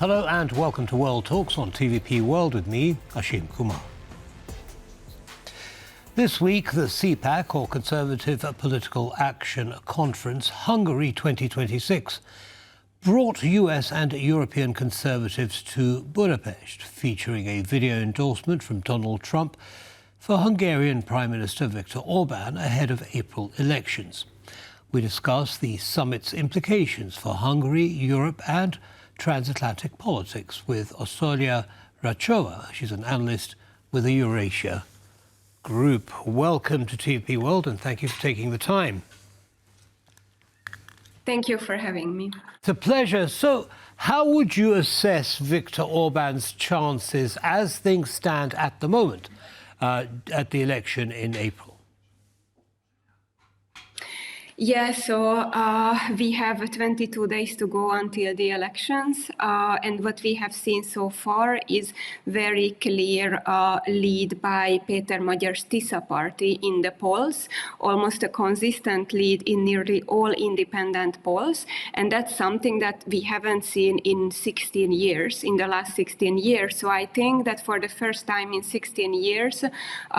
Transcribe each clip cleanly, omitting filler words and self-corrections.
Hello and welcome to World Talks on TVP World with me, Ashim Kumar. This week, the CPAC, or Conservative Political Action Conference, Hungary 2026, brought US and European conservatives to Budapest, featuring a video endorsement from Donald Trump for Hungarian Prime Minister Viktor Orban ahead of April elections. We discuss the summit's implications for Hungary, Europe and transatlantic politics with Orsolya Ráczová. She's an analyst with the Eurasia Group. Welcome to TVP World and thank you for taking the time. Thank you for having me. It's a pleasure. So how would you assess Viktor Orban's chances as things stand at the moment at the election in April? Yeah, so we have 22 days to go until the elections, and what we have seen so far is very clear lead by Péter Magyar's TISA party in the polls, almost a consistent lead in nearly all independent polls, and that's something that we haven't seen in 16 years, in the last 16 years. So I think that for the first time in 16 years,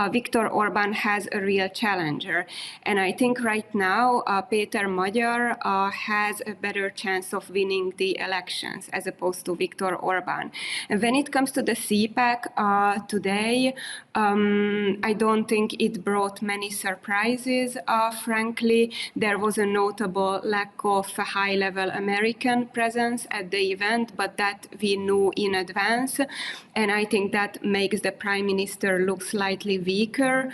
Viktor Orban has a real challenger, and I think right now Péter Magyar has a better chance of winning the elections as opposed to Viktor Orban. And when it comes to the CPAC today, I don't think it brought many surprises, frankly. There was a notable lack of a high-level American presence at the event, but that we knew in advance. And I think that makes the Prime Minister look slightly weaker.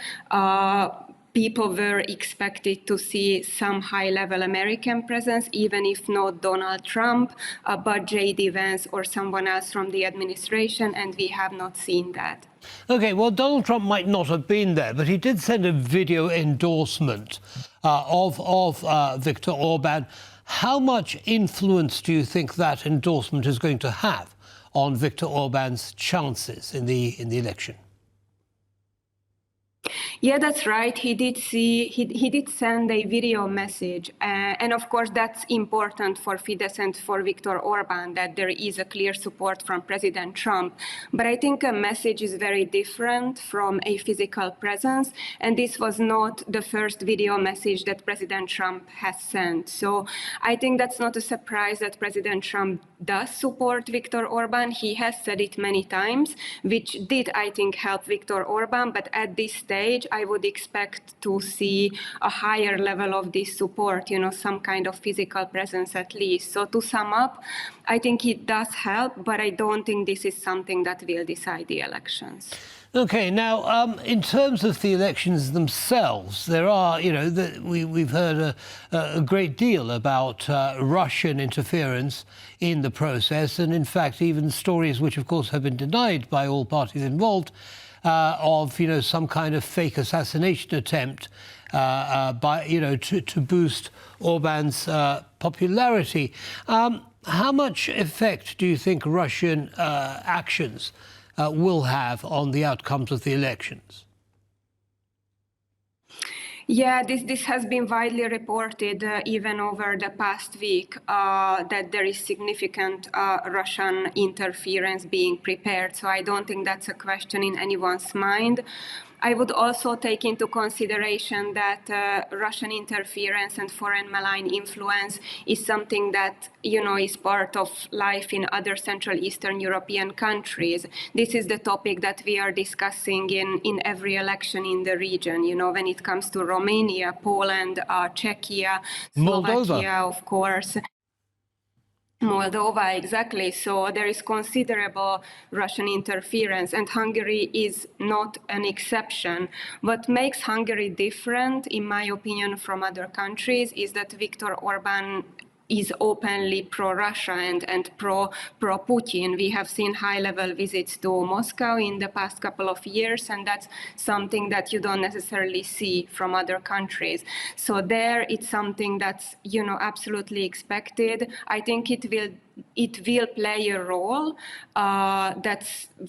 People were expected to see some high-level American presence, even if not Donald Trump, but J.D. Vance or someone else from the administration, and we have not seen that. OK, well, Donald Trump might not have been there, but he did send a video endorsement of Viktor Orban. How much influence do you think that endorsement is going to have on Viktor Orban's chances in the election? Yeah, that's right. He did send a video message. And of course, that's important for Fidesz and for Viktor Orban, that there is a clear support from President Trump. But I think a message is very different from a physical presence. And this was not the first video message that President Trump has sent. So I think that's not a surprise that President Trump does support Viktor Orban. He has said it many times, which did, I think, help Viktor Orban. But at this stage, I would expect to see a higher level of this support, some kind of physical presence at least. So to sum up, I think it does help, but I don't think this is something that will decide the elections. OK, now, in terms of the elections themselves, there are, we've heard a great deal about Russian interference in the process, and in fact, even stories which, of course, have been denied by all parties involved, of some kind of fake assassination attempt to boost Orban's popularity. How much effect do you think Russian actions will have on the outcomes of the elections? Yeah, this has been widely reported even over the past week that there is significant Russian interference being prepared. So I don't think that's a question in anyone's mind. I would also take into consideration that Russian interference and foreign malign influence is something that, is part of life in other Central Eastern European countries. This is the topic that we are discussing in every election in the region, when it comes to Romania, Poland, Czechia, Slovakia, of course. Moldova, exactly. So there is considerable Russian interference, and Hungary is not an exception. What makes Hungary different, in my opinion, from other countries is that Viktor Orban is openly pro-Russia and pro-Putin. We have seen high-level visits to Moscow in the past couple of years, and that's something that you don't necessarily see from other countries. So there, it's something that's, absolutely expected. I think it will it will play a role.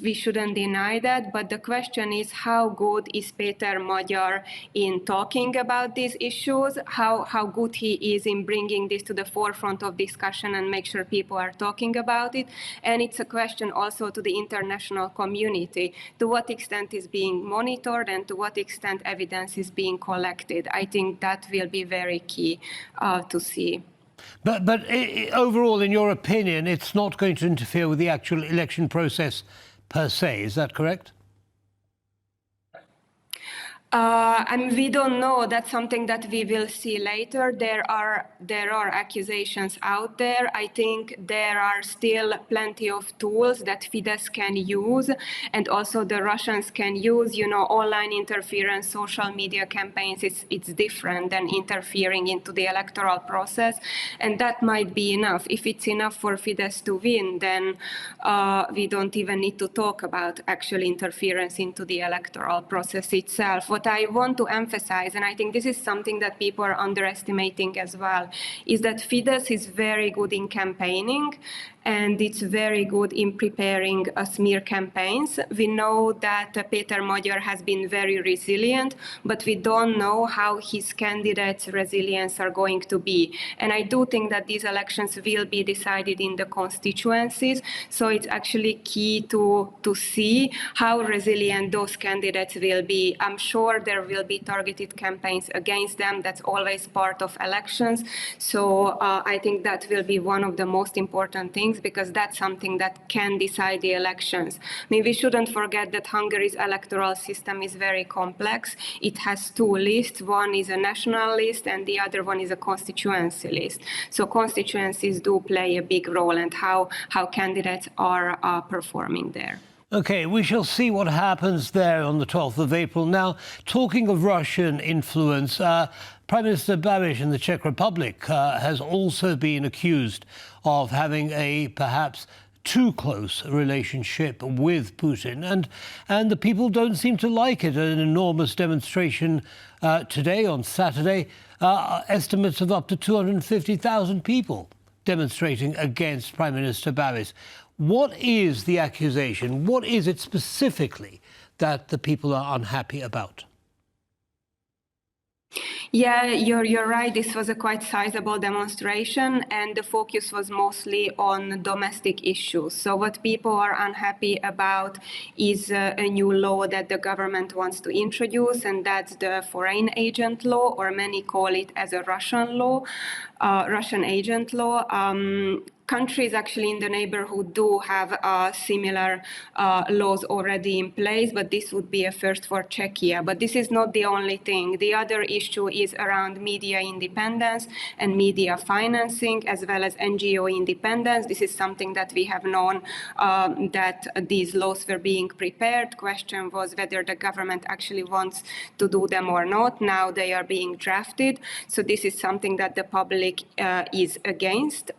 We shouldn't deny that. But the question is, how good is Péter Magyar in talking about these issues? How good he is in bringing this to the forefront of discussion and make sure people are talking about it? And it's a question also to the international community. To what extent is being monitored and to what extent evidence is being collected? I think that will be very key to see. But overall, in your opinion, it's not going to interfere with the actual election process per se. Is that correct? We don't know. That's something that we will see later. There are accusations out there. I think there are still plenty of tools that Fidesz can use, and also the Russians can use. You know, online interference, social media campaigns. It's different than interfering into the electoral process, and that might be enough. If it's enough for Fidesz to win, then we don't even need to talk about actual interference into the electoral process itself. What I want to emphasize, and I think this is something that people are underestimating as well, is that Fidesz is very good in campaigning, and it's very good in preparing smear campaigns. We know that Péter Magyar has been very resilient, but we don't know how his candidates' resilience are going to be. And I do think that these elections will be decided in the constituencies, so it's actually key to see how resilient those candidates will be. I'm sure there will be targeted campaigns against them. That's always part of elections. So I think that will be one of the most important things, because that's something that can decide the elections. I mean, we shouldn't forget that Hungary's electoral system is very complex. It has two lists. One is a national list and the other one is a constituency list. So constituencies do play a big role in how candidates are performing there. OK, we shall see what happens there on the 12th of April. Now, talking of Russian influence, Prime Minister Babiš in the Czech Republic has also been accused of having a perhaps too close relationship with Putin. And the people don't seem to like it. An enormous demonstration today, on Saturday, estimates of up to 250,000 people demonstrating against Prime Minister Babiš. What is the accusation? What is it specifically that the people are unhappy about? Yeah, you're right. This was a quite sizable demonstration, and the focus was mostly on domestic issues. So what people are unhappy about is a new law that the government wants to introduce, and that's the foreign agent law, or many call it as a Russian law, Russian agent law. Countries actually in the neighborhood do have similar laws already in place, but this would be a first for Czechia. But this is not the only thing. The other issue is around media independence and media financing, as well as NGO independence. This is something that we have known that these laws were being prepared. Question was whether the government actually wants to do them or not. Now they are being drafted. So this is something that the public is against.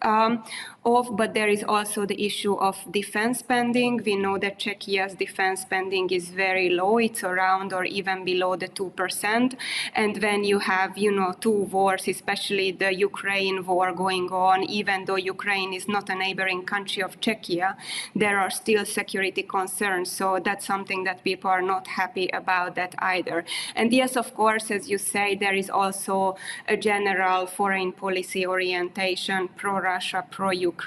But there is also the issue of defense spending. We know that Czechia's defense spending is very low. It's around or even below the 2%. And when you have, two wars, especially the Ukraine war going on, even though Ukraine is not a neighboring country of Czechia, there are still security concerns. So that's something that people are not happy about that either. And yes, of course, as you say, there is also a general foreign policy orientation, pro-Russia, pro-Ukraine.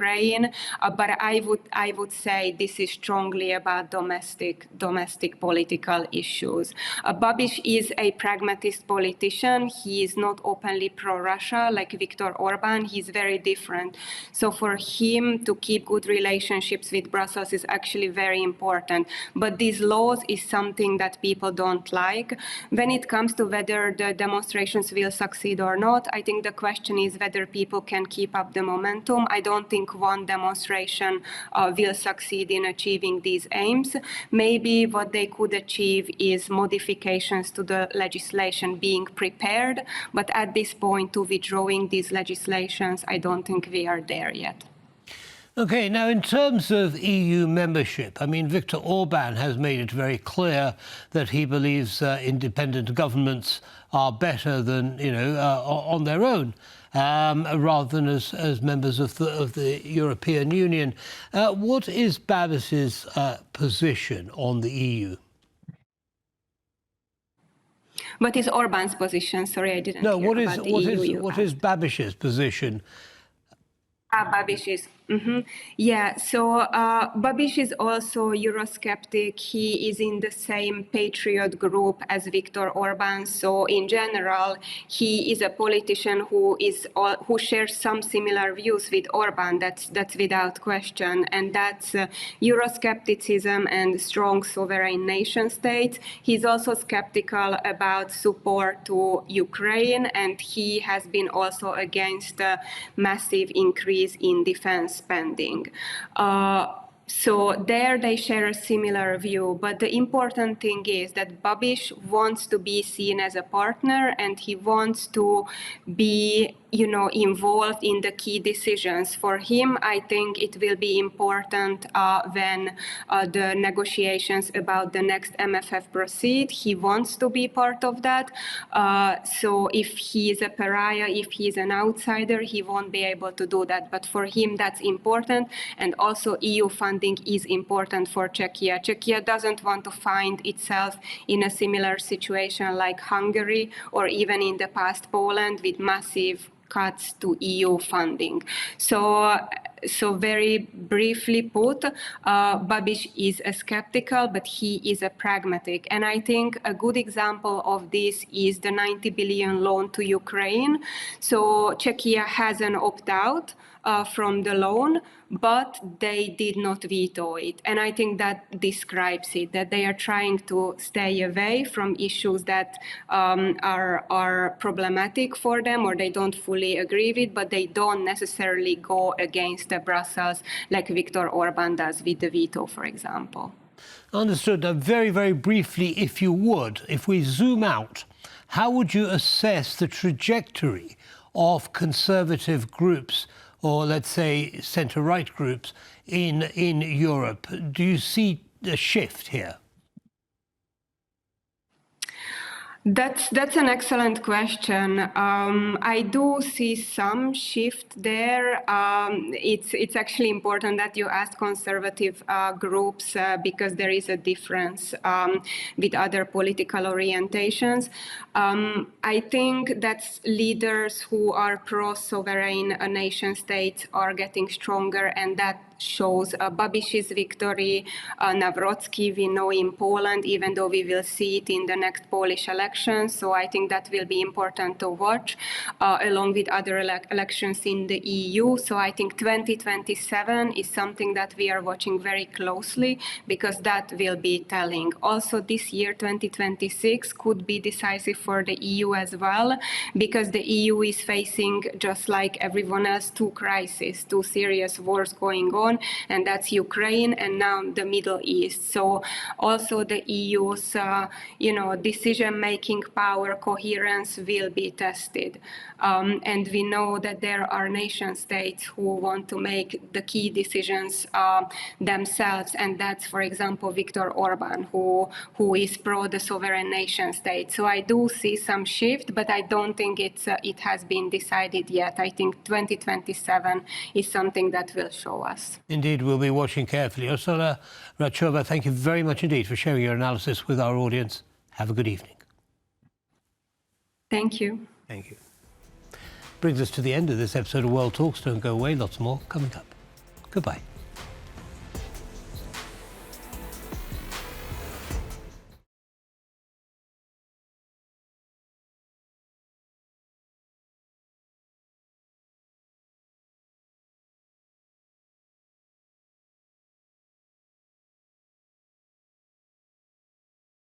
But I would say this is strongly about domestic political issues. Babiš is a pragmatist politician. He is not openly pro-Russia like Viktor Orban. He's very different. So for him to keep good relationships with Brussels is actually very important. But these laws is something that people don't like. When it comes to whether the demonstrations will succeed or not, I think the question is whether people can keep up the momentum. I don't think one demonstration will succeed in achieving these aims. Maybe what they could achieve is modifications to the legislation being prepared, but at this point to withdrawing these legislations, I don't think we are there yet. OK, now in terms of EU membership, I mean, Viktor Orban has made it very clear that he believes independent governments are better than, on their own. rather than as members of the European Union. What is Babis's position on the EU? What is Orban's position? Sorry, I didn't hear about the EU. What is Babis's position? Babis. Yeah, so Babis is also Eurosceptic. He is in the same patriot group as Viktor Orban. So in general, he is a politician who shares some similar views with Orban. That's without question, and that's Euroscepticism and strong sovereign nation states. He's also skeptical about support to Ukraine, and he has been also against a massive increase in defense spending. So there they share a similar view, but the important thing is that Babis wants to be seen as a partner, and he wants to be, involved in the key decisions. For him, I think it will be important when the negotiations about the next MFF proceed. He wants to be part of that. So if he is a pariah, if he is an outsider, he won't be able to do that. But for him, that's important. And also EU funding is important for Czechia. Czechia doesn't want to find itself in a similar situation like Hungary or even in the past Poland with massive cuts to EU funding. So very briefly put, Babis is a skeptical, but he is a pragmatic. And I think a good example of this is the 90 billion loan to Ukraine. So Czechia has an opt-out from the loan, but they did not veto it. And I think that describes it, that they are trying to stay away from issues that are problematic for them or they don't fully agree with, but they don't necessarily go against Brussels like Viktor Orban does with the veto, for example. Understood. Very, very briefly, if you would, if we zoom out, how would you assess the trajectory of conservative groups, or let's say centre-right groups in Europe? Do you see a shift here? That's an excellent question. I do see some shift there. It's actually important that you ask conservative groups because there is a difference with other political orientations. I think that leaders who are pro-sovereign nation states are getting stronger, and that shows Babis's victory, Nawrocki, we know in Poland, even though we will see it in the next Polish elections. So I think that will be important to watch, along with other elections in the EU. So I think 2027 is something that we are watching very closely, because that will be telling. Also this year, 2026, could be decisive for the EU as well, because the EU is facing, just like everyone else, two serious wars going on, and that's Ukraine and now the Middle East. So also the EU's, decision-making power coherence will be tested. And we know that there are nation states who want to make the key decisions themselves, and that's, for example, Viktor Orban, who is pro the sovereign nation state. So I do see some shift, but I don't think it has been decided yet. I think 2027 is something that will show us. Indeed, we'll be watching carefully. Orsolya, Ráczová, thank you very much indeed for sharing your analysis with our audience. Have a good evening. Thank you. Thank you. Brings us to the end of this episode of World Talks. Don't go away, lots more coming up. Goodbye.